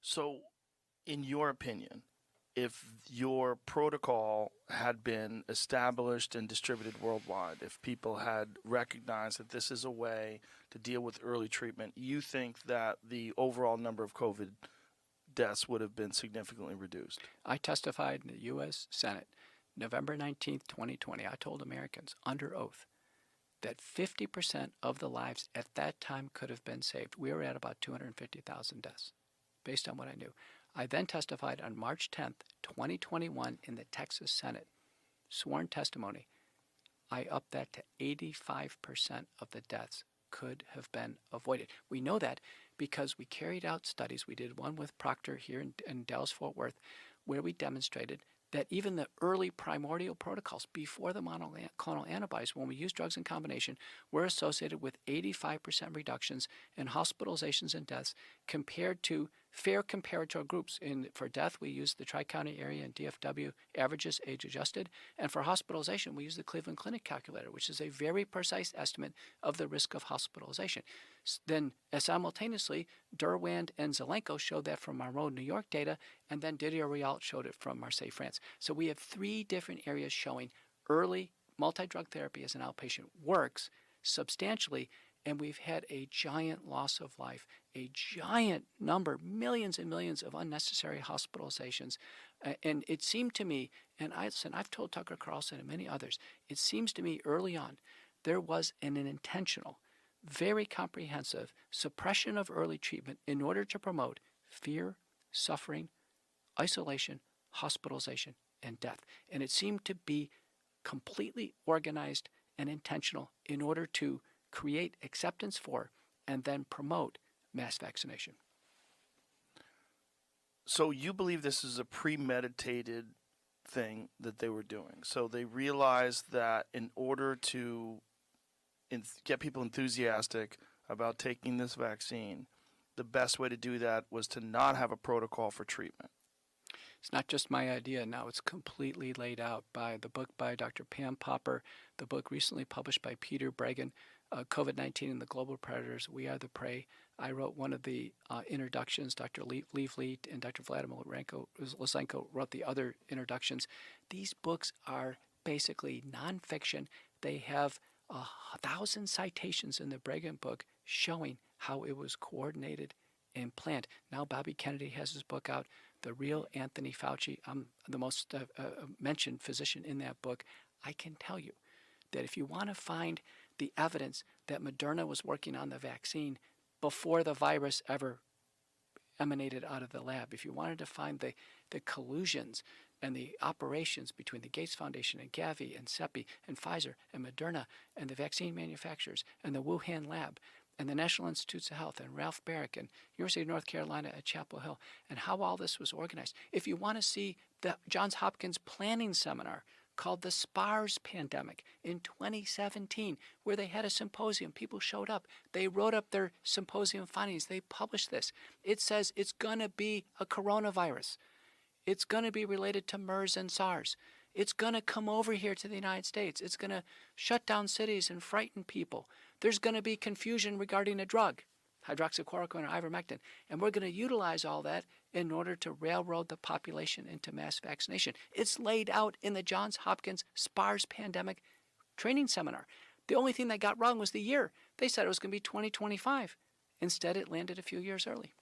So, in your opinion, if your protocol had been established and distributed worldwide, if people had recognized that this is a way to deal with early treatment, you think that the overall number of COVID deaths would have been significantly reduced? I testified in the U.S. Senate November 19th, 2020. I told Americans under oath that 50% of the lives at that time could have been saved. We were at about 250,000 deaths, based on what I knew. I then testified on March 10th, 2021 in the Texas Senate. Sworn testimony. I upped that to 85% of the deaths could have been avoided. We know that because we carried out studies. We did one with Proctor here in Dallas-Fort Worth, where we demonstrated that even the early primordial protocols before the monoclonal antibodies, when we used drugs in combination, were associated with 85% reductions in hospitalizations and deaths compared to fair comparator groups. For death, we used the Tri-County Area and DFW averages age adjusted. And for hospitalization, we used the Cleveland Clinic calculator, which is a very precise estimate of the risk of hospitalization. Then simultaneously, Derwand and Zelenko showed that from Monroe, New York data, and then Didier Rialt showed it from Marseille, France. So we have three different areas showing early multi-drug therapy as an outpatient works substantially, and we've had a giant loss of life, a giant number, millions and millions of unnecessary hospitalizations. And it seemed to me, and I've told Tucker Carlson and many others, it seems to me early on there was an intentional, very comprehensive suppression of early treatment in order to promote fear, suffering, isolation, hospitalization, and death. And it seemed to be completely organized and intentional in order to create acceptance for and then promote mass vaccination. So you believe this is a premeditated thing that they were doing. So they realized that in order to get people enthusiastic about taking this vaccine, the best way to do that was to not have a protocol for treatment. It's not just my idea. Now it's completely laid out by the book by Dr. Pam Popper, the book recently published by Peter Breggin, COVID-19 and the Global Predators, We Are the Prey. I wrote one of the introductions. Dr. Leif Leet and Dr. Vladimir Lysenko wrote the other introductions. These books are basically nonfiction. They have 1,000 citations in the Breggin book showing how it was coordinated and planned. Now Bobby Kennedy has his book out, The Real Anthony Fauci. I'm the most mentioned physician in that book. I can tell you that if you want to find the evidence that Moderna was working on the vaccine before the virus ever emanated out of the lab, if you wanted to find the collusions and the operations between the Gates Foundation and Gavi and CEPI and Pfizer and Moderna and the vaccine manufacturers and the Wuhan lab and the National Institutes of Health and Ralph Barrick and University of North Carolina at Chapel Hill and how all this was organized. If you want to see the Johns Hopkins planning seminar called the SPARS pandemic in 2017, where they had a symposium, people showed up, they wrote up their symposium findings, they published this. It says it's going to be a coronavirus. It's going to be related to MERS and SARS. It's going to come over here to the United States. It's going to shut down cities and frighten people. There's going to be confusion regarding a drug, hydroxychloroquine or ivermectin, and we're going to utilize all that in order to railroad the population into mass vaccination. It's laid out in the Johns Hopkins SPARS pandemic training seminar. The only thing they got wrong was the year. They said it was going to be 2025. Instead, it landed a few years early.